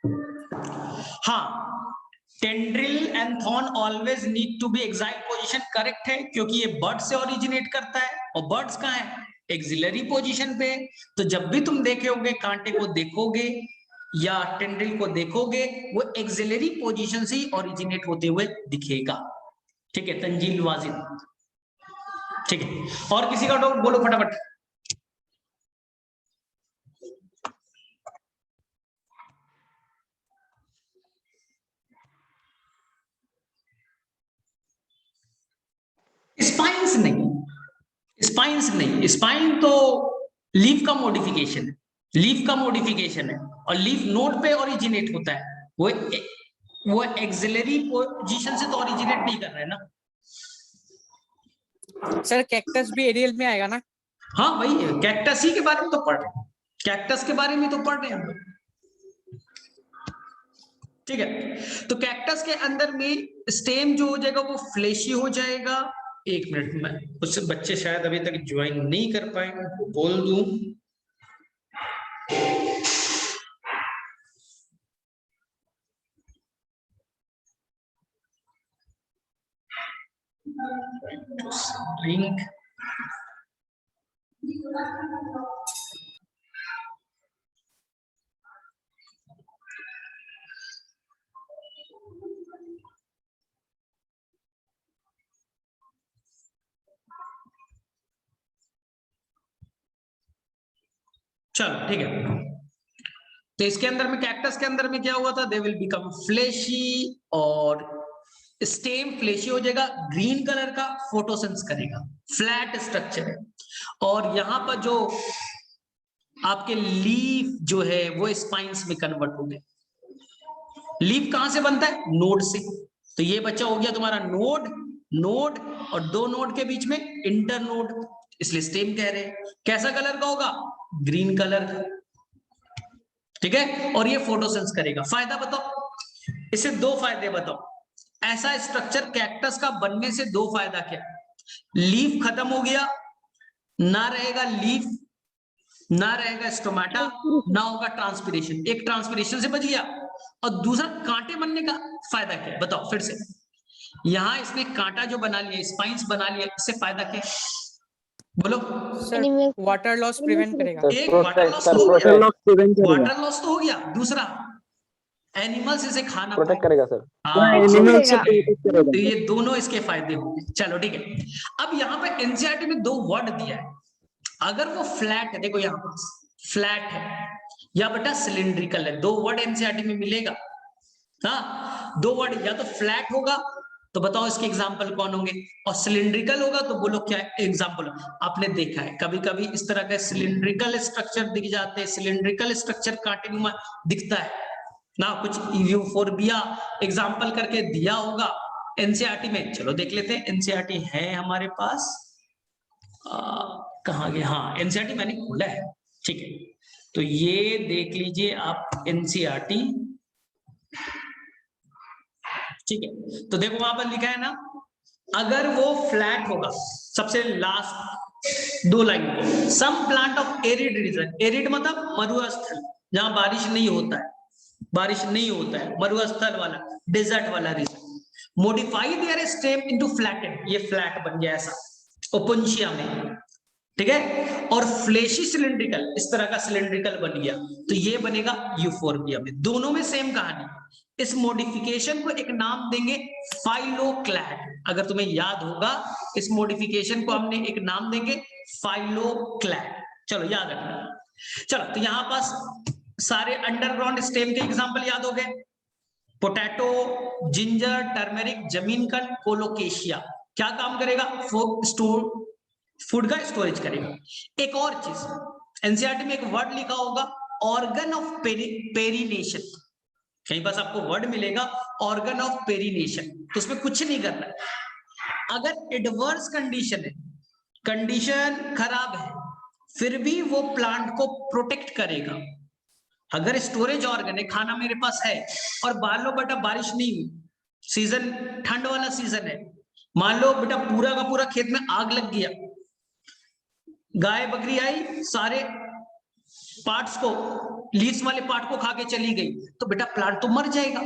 हाँ, tendril and thorn always need to be exact position, correct है, क्योंकि ये बर्ड से ओरिजिनेट करता है और बर्ड्स कहाँ है, एक्सिलरी पोजीशन पे। तो जब भी तुम देखोगे कांटे को देखोगे या टेंड्रिल को देखोगे, वो एक्सिलरी पोजीशन से ही ओरिजिनेट होते हुए दिखेगा। ठीक है तंजील वाजिद, ठीक है। और किसी का डाउट बोलो फटाफट। स्पाइंस नहीं, स्पाइंस नहीं, स्पाइन तो लीफ का मॉडिफिकेशन है, लीफ का मॉडिफिकेशन है और लीफ नोड पे ओरिजिनेट होता है, वो एक्सिलरी पोजीशन से तो ओरिजिनेट नहीं कर रहा है ना। सर कैक्टस भी एरियल में आएगा ना? हाँ वही है, कैक्टस ही के बारे में तो पढ़ रहे हैं, कैक्टस के बारे में तो पढ़ रहे हैं हम लोग। ठीक है, तो कैक्टस के अंदर में स्टेम जो हो जाएगा वो फ्लेशी हो जाएगा। एक मिनट में, उससे बच्चे शायद अभी तक ज्वाइन नहीं कर पाए, उनको बोल दूं। लिंक चलो ठीक है। तो इसके अंदर में कैक्टस के अंदर में क्या हुआ था, दे विल बिकम फ्लेशी और स्टेम फ्लेशी हो जाएगा, ग्रीन कलर का, फोटोसेंस करेगा, फ्लैट स्ट्रक्चर है। और यहां पर जो आपके लीफ जो है वो स्पाइंस में कन्वर्ट हो गए। लीफ कहां से बनता है, नोड से। तो ये बच्चा हो गया तुम्हारा नोड, नोड और दो नोड के बीच में इंटर नोड, इसलिए स्टेम कह रहे हैं। कैसा कलर का होगा, ग्रीन कलर का, ठीक है। और ये फोटोसेंस करेगा। फायदा बताओ, इससे दो फायदे बताओ। ऐसा स्ट्रक्चर कैक्टस का बनने से दो फायदा क्या, लीफ खत्म हो गया, ना रहेगा लीफ, ना रहेगा स्टोमेटा, ना होगा ट्रांसपिरेशन, एक ट्रांसपिरेशन से बच गया। और दूसरा कांटे बनने का फायदा क्या है बताओ फिर से। यहां इसने कांटा जो बना लिया, स्पाइंस बना लिया, इससे फायदा क्या है बोलो। सर वाटर लॉस प्रिवेंट करेगा। एक वाटर लॉस तो हो गया, वाटर लॉस तो हो गया। दूसरा एनिमल्स इसे खाना प्रोटेक्ट करेगा सर। एनिमल से तो ये दोनों इसके फायदे होंगे। चलो ठीक है। अब यहाँ पे एनसीईआरटी में दो वर्ड दिया है, अगर वो फ्लैट है, देखो यहाँ पास फ्लैट है या बेटा सिलिंड्रिकल है, दो वर्ड एनसीईआरटी में मिलेगा। हाँ दो वर्ड, या तो फ्लैट होगा तो बताओ इसके एग्जाम्पल कौन होंगे, और सिलिंड्रिकल होगा तो बोलो क्या एग्जाम्पल। आपने देखा है कभी कभी इस तरह का सिलिंड्रिकल स्ट्रक्चर दिख जाते हैं, सिलिंड्रिकल स्ट्रक्चर कांटेनुमा दिखता है ना, कुछ यूफोर्बिया एग्जाम्पल करके दिया होगा एनसीईआरटी में। चलो देख लेते हैं, एनसीईआरटी है हमारे पास, कहाँ गया, हाँ एनसीईआरटी मैंने खोला है, ठीक है। तो ये देख लीजिए आप एनसीईआरटी, ठीक है। तो देखो वहां पर लिखा है ना, अगर वो फ्लैट होगा, सबसे लास्ट दो लाइन को, some plant of arid region, arid मतलब मरुस्थल, जहां बारिश नहीं होता है, बारिश नहीं होता है, मरुस्थल वाला, डेजर्ट वाला region, modify their stem into flatted, ये फ्लैट बन गया ऐसा ओपुंशिया में, ठीक है। और फ्लेशी सिलिंड्रिकल, इस तरह का सिलिंड्रिकल बन गया, तो ये बनेगा यूफोर्बिया में। दोनों में सेम कहानी। इस मॉडिफिकेशन को एक नाम देंगे फाइलोक्लैड, अगर तुम्हें याद होगा इस मॉडिफिकेशन को हमने एक नाम देंगे फाइलोक्लैड। चलो याद रखना। चलो तो यहां पास सारे अंडरग्राउंड स्टेम के एग्जांपल याद हो गए, पोटैटो, जिंजर, टर्मेरिक, जमीन कल, कोलोकेशिया। क्या काम करेगा, फूड का स्टोरेज करेगा। एक और चीज एनसीईआरटी में एक वर्ड लिखा होगा, ऑर्गन ऑफ पेरिनेशन, कहीं पास आपको वर्ड मिलेगा ऑर्गन ऑफ पेरिनेशन, तो उसमें कुछ नहीं करना है। अगर एडवर्स कंडीशन है, कंडीशन खराब है, फिर भी वो प्लांट को प्रोटेक्ट करेगा। अगर स्टोरेज ऑर्गन है, खाना मेरे पास है, और मान लो बेटा बारिश नहीं हुई, सीजन ठंड वाला सीजन है, मान लो बेटा पूरा का पूरा खेत में आग लग गया, गाय बकरी आई, सारे पार्ट्स को, लीव्स वाले पार्ट को खा के चली गई, तो बेटा प्लांट तो मर जाएगा।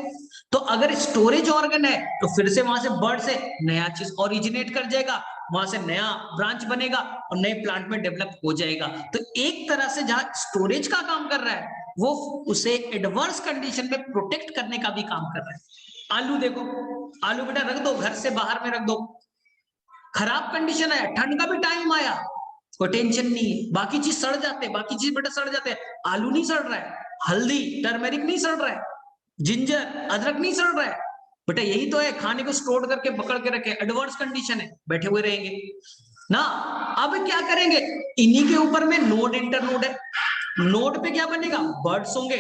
तो अगर स्टोरेज ऑर्गन है तो फिर से वहां से बर्ड से नया चीज ओरिजिनेट कर जाएगा, वहां से नया ब्रांच बनेगा और नए प्लांट में डेवलप हो जाएगा। तो एक तरह से जहां स्टोरेज का काम कर रहा है वो उसे एडवर्स कंडीशन में प्रोटेक्ट करने का भी काम कर रहा है। आलू देखो, आलू बेटा रख दो, घर से बाहर में रख दो, खराब कंडीशन है, ठंड का भी टाइम आया, कोई टेंशन नहीं है, बाकी चीज सड़ जाते हैं, बाकी चीज बेटा सड़ जाते हैं, आलू नहीं सड़ रहा है, हल्दी टर्मेरिक नहीं सड़ रहा है, जिंजर अदरक नहीं सड़ रहा है, बेटा यही तो है, खाने को स्टोर करके पकड़ के रखे, एडवर्स कंडीशन है, बैठे हुए रहेंगे ना। अब क्या करेंगे, इन्हीं के ऊपर में नोड इंटरनोड है, नोड पे क्या बनेगा, बर्ड्स होंगे,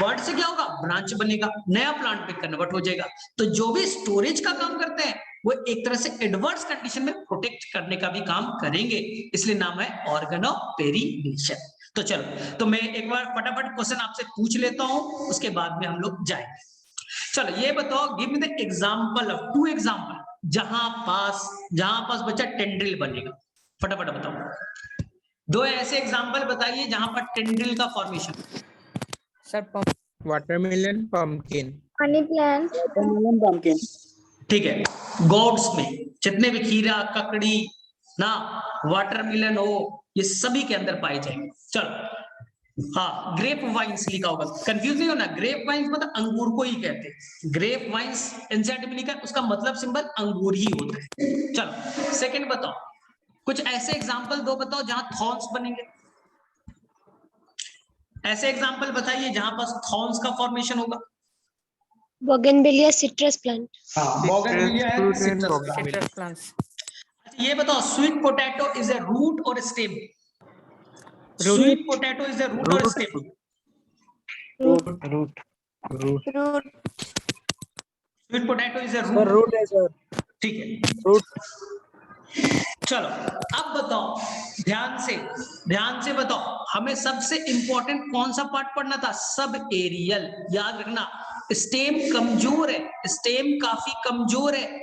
बर्ड से क्या होगा, ब्रांच बनेगा, नया प्लांट पे कन्वर्ट हो जाएगा। तो जो भी स्टोरेज का काम करते हैं वो एक तरह से एडवर्स कंडीशन में प्रोटेक्ट करने का भी काम करेंगे, इसलिए नाम है ऑर्गेनोपेरिनेशन। तो चलो, तो मैं एक बार फटाफट क्वेश्चन आपसे पूछ लेता हूं, उसके बाद में हम लोग जाएंगे। चलो ये बताओ, give me the example of 2 example जहां पास बच्चा टेंड्रिल बनेगा, फटाफट बताओ 2 ऐसे एग्जांपल बताइए जहां पर टेंड्रिल का formation. Sir watermelon, pumpkin. Money plant, watermelon, pumpkin. ठीक है, गोड्स में जितने भी खीरा, ककड़ी ना, वाटरमेलन हो, ये सभी के अंदर पाए जाएंगे। चलो हाँ, ग्रेप वाइन्स लिखा होगा, कंफ्यूज नहीं होना, ग्रेप वाइन्स मतलब अंगूर को ही कहते हैं, ग्रेप वाइन्स एनसीईआरटी में लिखा है, उसका मतलब सिंबल अंगूर ही होता है। चलो सेकंड बताओ, कुछ ऐसे एग्जांपल दो बताओ जहां थॉर्न्स बनेंगे, ऐसे एग्जांपल बताइए जहां पास थॉर्न्स का फॉर्मेशन होगा। Bougainvillea citrus plant. हाँ, बोगनविलिया है, सिट्रस प्लांट्स। अच्छा ये बताओ, sweet potato is a root और stem? Sweet potato is a root और stem? Root. Sweet potato is a sir root है सर। ठीक है, रूट। चलो अब बताओ, ध्यान से बताओ, हमें सबसे इंपॉर्टेंट कौन सा पार्ट पढ़ना था, सब एरियल। याद रखना, स्टेम कमजोर है, स्टेम काफी कमजोर है,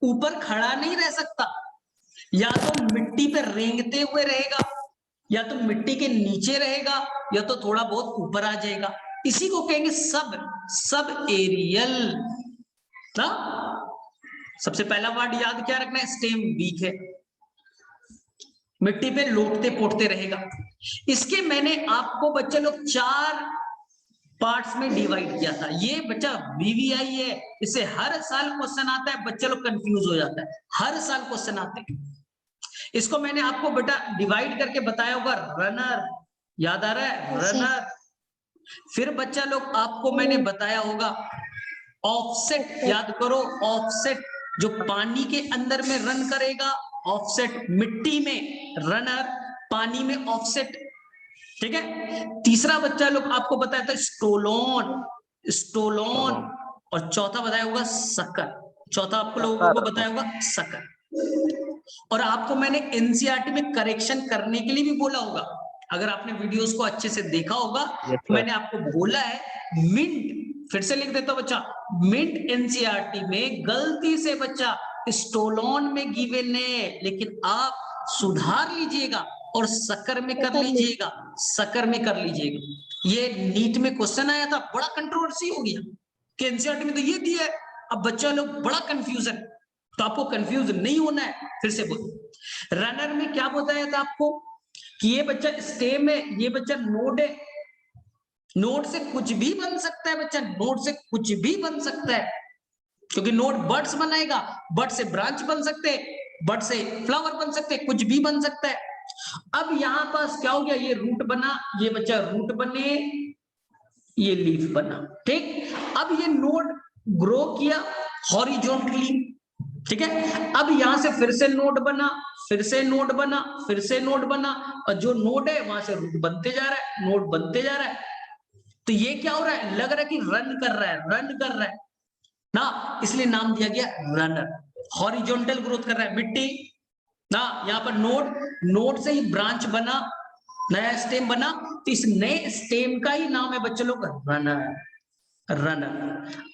ऊपर खड़ा नहीं रह सकता, या तो मिट्टी पे रेंगते हुए रहेगा, या तो मिट्टी के नीचे रहेगा, या तो थोड़ा बहुत ऊपर आ जाएगा, इसी को कहेंगे सब एरियल ना। सबसे पहला वर्ड याद क्या रखना है, स्टेम वीक है, मिट्टी पे लोटते पोटते रहेगा। इसके मैंने आपको बच्चे लोग 4 पार्ट्स में डिवाइड किया था, ये बच्चा वीवीआई है, इससे हर साल क्वेश्चन आता है, बच्चे लोग कंफ्यूज हो जाता है, हर साल क्वेश्चन आते हैं। इसको मैंने आपको बेटा डिवाइड करके बताया होगा, रनर, याद आ रहा है, रनर। फिर बच्चा लोग आपको मैंने बताया होगा ऑफसेट, याद करो ऑफसेट, जो पानी के अंदर में रन करेगा, ऑफसेट मिट्टी में रनर, पानी में ऑफसेट, ठीक है। तीसरा बच्चा लोग आपको बताया था स्टोलोन, और चौथा बताया होगा सकर, चौथा आपको लोगों को बताया होगा सकर। और आपको मैंने एनसीईआरटी में करेक्शन करने के लिए भी बोला होगा, अगर आपने वीडियोस को अच्छे से देखा होगा, मैंने आपको बोला है मिंट, फिर से लिख देता हूं बच्चा, मिंट एनसीईआरटी में गलती से बच्चा स्टोलोन में गिवन है, लेकिन आप सुधार लीजिएगा और सकर में कर लीजिएगा, सकर में कर लीजिएगा। ये नीट में क्वेश्चन आया था, बड़ा कंट्रोवर्सी हो गया कि एनसीईआरटी में तो ये दिया है, अब बच्चा लोग बड़ा कंफ्यूजन, तो आपको कंफ्यूज नहीं होना है, फिर से बोलो। रनर में क्या बताया था आपको कि ये बच्चा स्टेम है, ये बच्चा नोड है, नोड से कुछ भी बन सकता है बच्चा, नोड से कुछ भी बन सकता है, क्योंकि नोड बर्ड्स बनाएगा, बर्ड से ब्रांच बन सकते हैं, बर्ड से फ्लावर बन सकते हैं, कुछ भी बन सकता है। अब यहां पास क्या हो गया, ये रूट बना, ये बच्चा रूट बने, ये लीफ बना, ठीक। अब ये नोड ग्रो किया हॉरिजॉन्टली, ठीक है। अब यहां से फिर से नोड बना, फिर से नोड बना, फिर से नोड बना, और जो नोड है वहां से रूट बनते जा रहा है, नोड बनते जा रहा है। तो ये क्या हो रहा है, लग रहा है कि रन कर रहा है ना, इसलिए नाम दिया गया रनर। हॉरिजॉन्टल ग्रोथ कर रहा है, मिट्टी ना, यहाँ पर नोड से ही ब्रांच बना, नया स्टेम बना, तो इस नए स्टेम का ही नाम है बच्चे लोग रनर।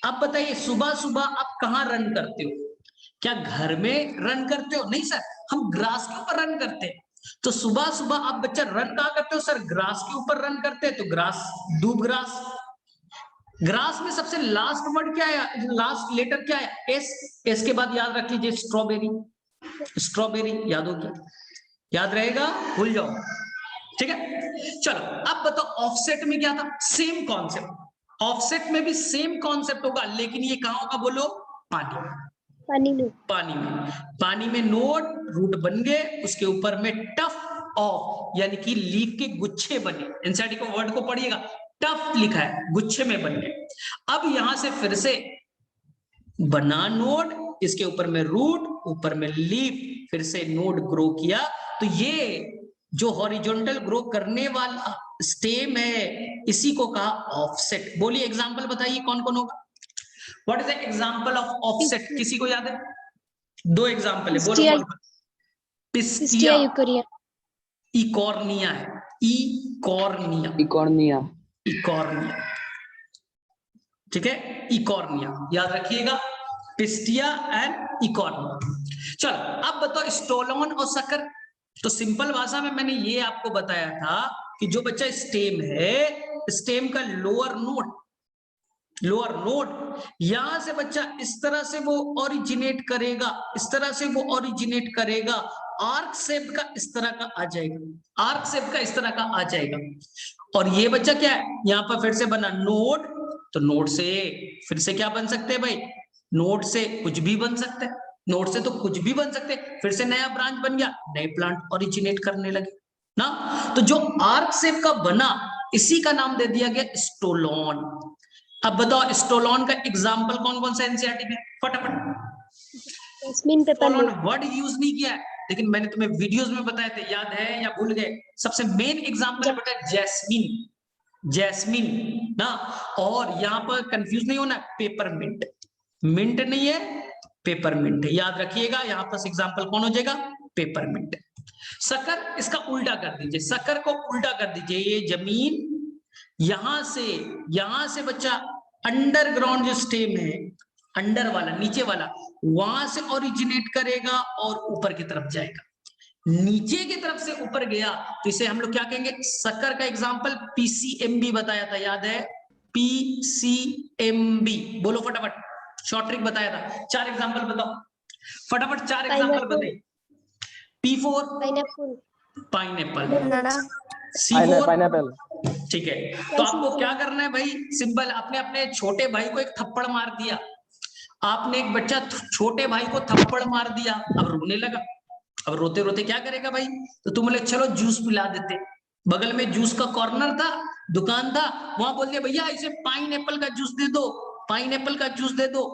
अब बताइए, सुबह सुबह आप कहाँ रन करते हो, क्या घर में रन करते हो? नहीं सर, हम ग्रास के ऊपर रन करते हैं। तो सुबह सुबह आप बच्चा रन कहाँ करते हो सर? ग्रास के ऊपर रन करते हैं, तो ग्रास, दूब ग्रास। ग्रास में सबसे लास्ट वर्ड क्या है, लास्ट लेटर क्या है? एस। एस के बाद याद रख लीजिए स्ट्रॉबेरी, स्ट्रॉबेरी याद हो गया, याद रहेगा, भूल जाओ, ठीक है। चलो अब बताओ ऑफसेट में क्या था? सेम कॉन्सेप्ट, ऑफसेट में भी सेम कॉन्सेप्ट होगा, लेकिन ये कहां होगा बोलो? पानी में। पानी में। पानी में, पानी में नोड रूट बन गए, उसके ऊपर में टफ ऑफ यानी कि लीफ के गुच्छे बने। एनसीईआरटी को वर्ड को पढ़िएगा, टफ लिखा है, गुच्छे में बन गए। अब यहां से फिर से बना नोड, इसके ऊपर में रूट, ऊपर में लीफ, फिर से नोड ग्रो किया। तो ये जो हॉरिजॉन्टल ग्रो करने वाला स्टेम है, इसी को कहा ऑफसेट। बोलिए एग्जांपल बताइए कौन कौन होगा? What is the example of offset? किसी को याद है? दो एग्जांपल है, बोलो पिस्टिया, कौन कौन? पिस्टिया पिस्टिया, यूकोरिया। इकॉर्निया है, इकॉर्निया, इकॉर्निया। इकॉर्निया, ठीक है, इकॉर्निया याद रखिएगा, पिस्टिया एंड इकॉर्निया। चलो अब बताओ स्टोलोन और सकर। तो सिंपल भाषा में मैंने ये आपको बताया था कि जो बच्चा स्टेम है, स्टेम का लोअर नोड, लोअर नोड यहां से बच्चा इस तरह से वो ओरिजिनेट करेगा, इस तरह से वो ओरिजिनेट करेगा, आर्क शेप का इस तरह का आ जाएगा, आर्क शेप का इस तरह का आ जाएगा। और ये बच्चा क्या है, यहां पर फिर से बना नोड, तो नोड से फिर से क्या बन सकते हैं भाई? नोड से कुछ भी बन सकते हैं, नोड से तो कुछ भी बन सकते हैं, फिर से नया ब्रांच बन गया, नए प्लांट ओरिजिनेट करने लगे ना। तो जो आर्क शेप का बना, इसी का नाम दे दिया गया स्टोलोन। अब बताओ स्टोलोन का एग्जाम्पल कौन कौन सा एनसीईआरटी में? फटाफट। Jasmine paper stolon leaf. Word use नहीं किया है, लेकिन मैंने तुम्हें वीडियोस में बताए थे, याद है या भूल गए? सबसे मेन एग्जाम्पल बेटा जैस्मिन, जैस्मिन ना। और यहाँ पर कंफ्यूज नहीं होना, पेपरमिंट, मिंट नहीं है, पेपरमिंट है, याद रखिएगा। यहाँ पर एग्जाम्पल कौन हो जाएगा? पेपरमिंट। सकर, इसका उल्टा कर दीजिए, सकर को उल्टा कर दीजिए, ये जमीन यहां से बच्चा अंडरग्राउंड जो स्टेम है, अंडर वाला, नीचे वाला, वहां से ओरिजिनेट करेगा और ऊपर की तरफ जाएगा। नीचे की तरफ से ऊपर गया तो इसे हम लोग क्या कहेंगे? सकर का एग्जांपल पीसीएमबी बताया था, याद है? पीसीएमबी बोलो फटाफट, शॉर्ट ट्रिक बताया था। 4 एग्जांपल बताओ फटाफट, 4 एग्जांपल बताइए। P4 pineapple. पाइनएप्पल, बनाना। C4 pineapple. ठीक है। तो आपको क्या करना है भाई? सिंपल, आपने अपने छोटे भाई को एक थप्पड़ मार दिया, आपने एक बच्चा छोटे भाई को थप्पड़ मार दिया, अब रोने लगा, अब रोते रोते क्या करेगा भाई? तो तुम बोले चलो जूस पिला देते, बगल में जूस का कॉर्नर था, दुकान था, वहां बोल दिया भैया इसे पाइनएप्पल का जूस दे दो, पाइनएप्पल का जूस दे दो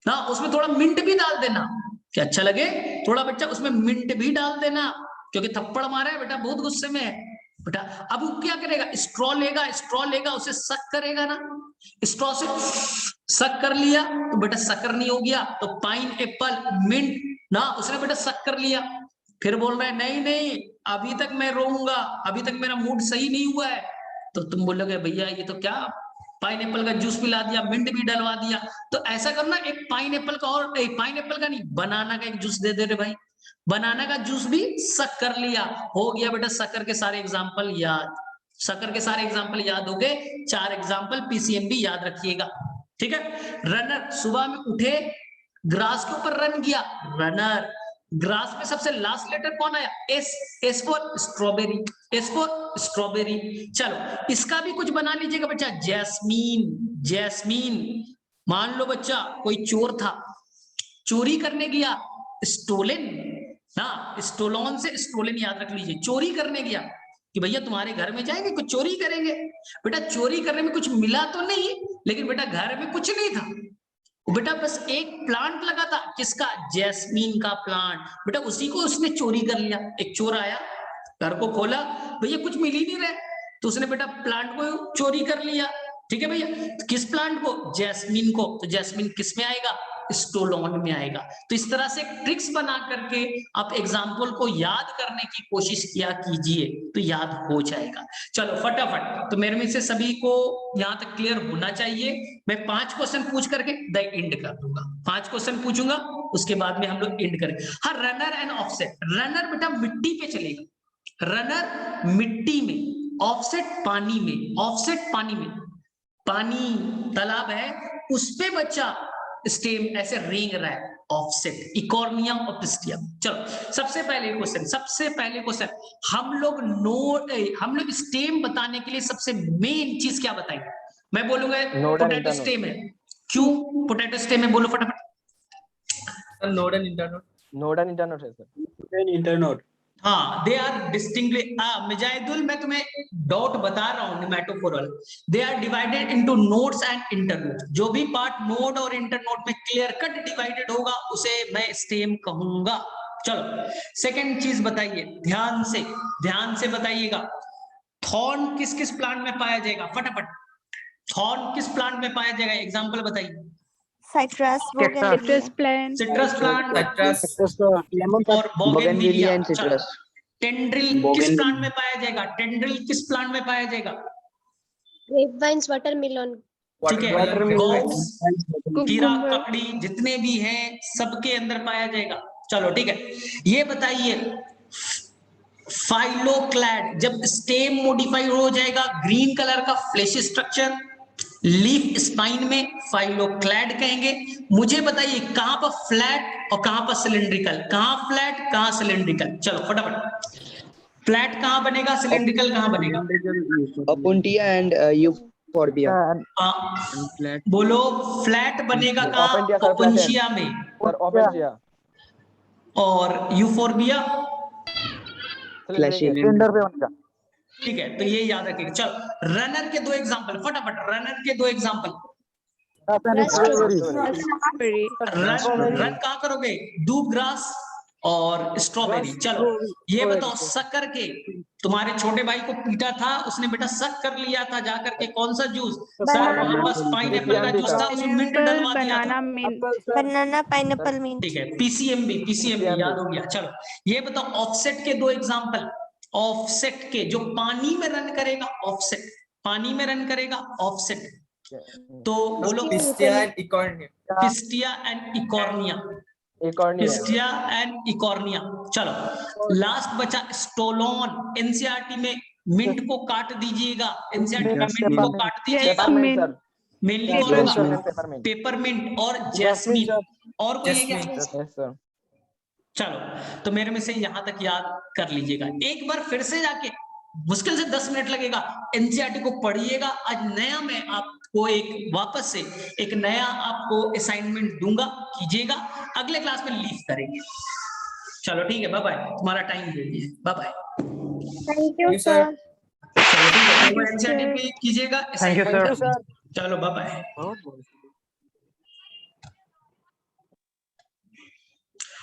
ना, उसमें थोड़ा मिंट भी डाल देना, क्या अच्छा लगे? थोड़ा बच्चा उसमें मिंट भी डाल देना, क्योंकि थप्पड़ मारा है बेटा, बहुत गुस्से में है बेटा। अब वो क्या करेगा? स्ट्रॉ लेगा, स्ट्रॉ लेगा, उसे सक करेगा ना, स्ट्रॉ से सक कर लिया तो बेटा शक्कर नहीं हो गया, तो पाइन एप्पल मिंट ना, उसने बेटा सक कर लिया। फिर बोल रहा है नहीं नहीं अभी तक मैं रोऊंगा, अभी तक मेरा मूड सही नहीं हुआ है। तो तुम बोलोगे भैया ये तो क्या, पाइनएप्पल का जूस पिला दिया, मिंट भी डलवा दिया। तो ऐसा करना, एक पाइनएप्पल का, और एक पाइनएप्पल का नहीं, बनाना का एक जूस दे दे रे भाई, बनाना का जूस भी सक कर लिया, हो गया बेटा शक्कर के सारे एग्जाम्पल याद, शक्कर के सारे एग्जाम्पल याद हो गए। 4 एग्जाम्पल पीसीएमबी याद रखिएगा, ठीक है। रनर, सुबह में उठे, ग्रास के ऊपर रन किया, रनर। ग्रास में सबसे लास्ट लेटर कौन आया? S, S for strawberry, S for strawberry. चलो इसका भी कुछ बना लीजिएगा बच्चा, जैस्मीन, जैस्मीन। मान लो बच्चा कोई चोर था, चोरी करने गया, स्टोलन ना, स्टोलोन से स्टोलन याद रख लीजिए, चोरी करने गया कि भैया तुम्हारे घर में जाएंगे कुछ चोरी करेंगे। बेटा चोरी करने में कुछ मिला तो नहीं, लेकिन बेटा घर में कुछ नहीं था, बेटा बस एक प्लांट लगा था, किसका? जैस्मीन का प्लांट। बेटा उसी को उसने चोरी कर लिया। एक चोर आया, घर को खोला, भैया कुछ मिल ही नहीं रहा, तो उसने बेटा प्लांट को चोरी कर लिया, ठीक है भैया। किस प्लांट को? जैस्मीन को। तो जैस्मीन किस में आएगा? स्टोलोन में आएगा। तो इस तरह से ट्रिक्स बना करके आप एग्जाम्पल को याद करने की कोशिश किया कीजिए, तो याद हो जाएगा। चलो फटाफट, तो मेरे में से सभी को यहां तक क्लियर होना चाहिए। मैं 5 क्वेश्चन पूछ करके द एंड कर दूंगा, 5 क्वेश्चन पूछूंगा, उसके बाद में हम लोग एंड करेंगे। हाँ, रनर एंड ऑफसेट। रनर बेटा मिट्टी पे चलेगा, रनर मिट्टी में, ऑफसेट पानी में, ऑफसेट पानी में, पानी तालाब है उस पे बच्चा स्टेम ऐसे रेंग रहा है, ऑफसेट, इकॉर्निया और पिस्टिया। चलो सबसे पहले क्वेश्चन हम लोग स्टेम बताने के लिए सबसे मेन चीज क्या बताएंगे? मैं बोलूंगा पोटैटो स्टेम है। क्यों पोटैटो स्टेम है? बोलो फटाफट। Node and internode. Node and internode है सर। इंटरनोड। हाँ, दे आर डिस्टिंक्टली, मिजाइदुल मैं तुम्हें डॉट बता रहा हूँ निमैटोफोरल, they are divided into nodes and internode. जो भी पार्ट नोड और इंटरनोड में क्लियर कट डिवाइडेड होगा उसे मैं स्टेम कहूंगा। चलो सेकंड चीज बताइए, ध्यान से बताइएगा, थॉर्न किस किस प्लांट में पाया जाएगा? फटाफट, थॉर्न किस प्लांट में पाया जाएगा? एग्जाम्पल बताइए। Citrus, Citrus plant. Citrus plant lemon और बोगेनविलिया। And citrus. टेंड्रिल किस प्लांट में पाया जाएगा? टेंड्रिल किस प्लांट में पाया जाएगा? Grapevines, watermelon. ठीक है, Watermelon। गोप्स, कीड़ा, Cucumber. ककड़ी, जितने भी हैं सबके अंदर पाया जाएगा। चलो ठीक है, ये बताइए फाइलोक्लैड, जब स्टेम मॉडिफाई हो जाएगा, ग्रीन कलर का फ्लेश स्ट्रक्चर, लीफ स्पाइन में फाइलोक्लैड कहेंगे। मुझे बताइए कहां पर फ्लैट और कहां पर सिलिंड्रिकल? कहां फ्लैट कहां सिलिंड्रिकल? चलो फटाफट, फ्लैट कहां बनेगा, सिलिंड्रिकल कहां बनेगा? ओपुंटिया एंड यूफोर्बिया। बोलो, फ्लैट बनेगा कहां? ओपुंटिया सर, ओपुंशिया में। सर ओपुंटिया। और यूफोर्बिया सिलेंडर पे उनका। ठीक है, तो ये याद रखिएगा। चलो रनर के दो एग्जांपल फटाफट, रनर के दो एग्जांपल। Raspberry. रन कहां करोगे? दूब ग्रास और स्ट्रॉबेरी। चलो ये बताओ, शक्कर के, तुम्हारे छोटे भाई को पीटा था उसने, बेटा शक कर लिया था जाकर के, कौन सा जूस? सर वहां पास पाइनएप्पल का जूस था, उसमें मिंट डलवा दिया था। banana, pineapple, mint. ठीक है, पीसीएमबी याद हो गया। चलो ये बताओ ऑफसेट के दो एग्जांपल, ऑफसेट के जो पानी में रन करेगा, ऑफसेट पानी में रन करेगा, ऑफसेट। तो बोलो pistia and Eichhornia. Pistia and Eichhornia, pistia and Eichhornia. चलो लास्ट बचा स्टोलोन। एनसीईआरटी में मिंट को काट दीजिएगा, एनसीईआरटी में मिंट को काट दीजिएगा। मेनली कौन होगा? पेपरमिंट और जैस्मीन। और कोई है क्या? चलो तो मेरे में से यहां तक याद कर लीजिएगा। एक बार फिर से जाके, मुश्किल से 10 मिनट लगेगा, एनसीईआरटी को पढ़िएगा। आज नया मैं आपको वापस से एक नया आपको असाइनमेंट दूंगा, कीजिएगा, अगले क्लास में लीव करेंगे। चलो ठीक है, बाय बाय, तुम्हारा टाइम दे दिए, bye bye. Thank you, sir. चलो ठीक है, एनसीईआरटी पे कीजिएगा असाइनमेंट। चलो बाय बाय।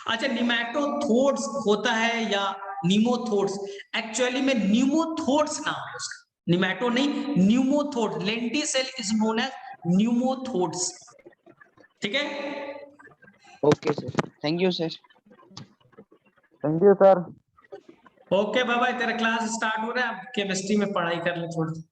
अच्छा, निमैटोथोड्स होता है या न्यूमोथोड्स? एक्चुअली में न्यूमोथोड्स नाम है उसका, निमैटो नहीं, pneumathodes. Lenticel is known as pneumathodes. ठीक है, okay sir, thank you sir. Thank you sir. Okay bye bye. तेरा क्लास स्टार्ट हो रहा है, अब केमिस्ट्री में पढ़ाई कर ले थोड़ी।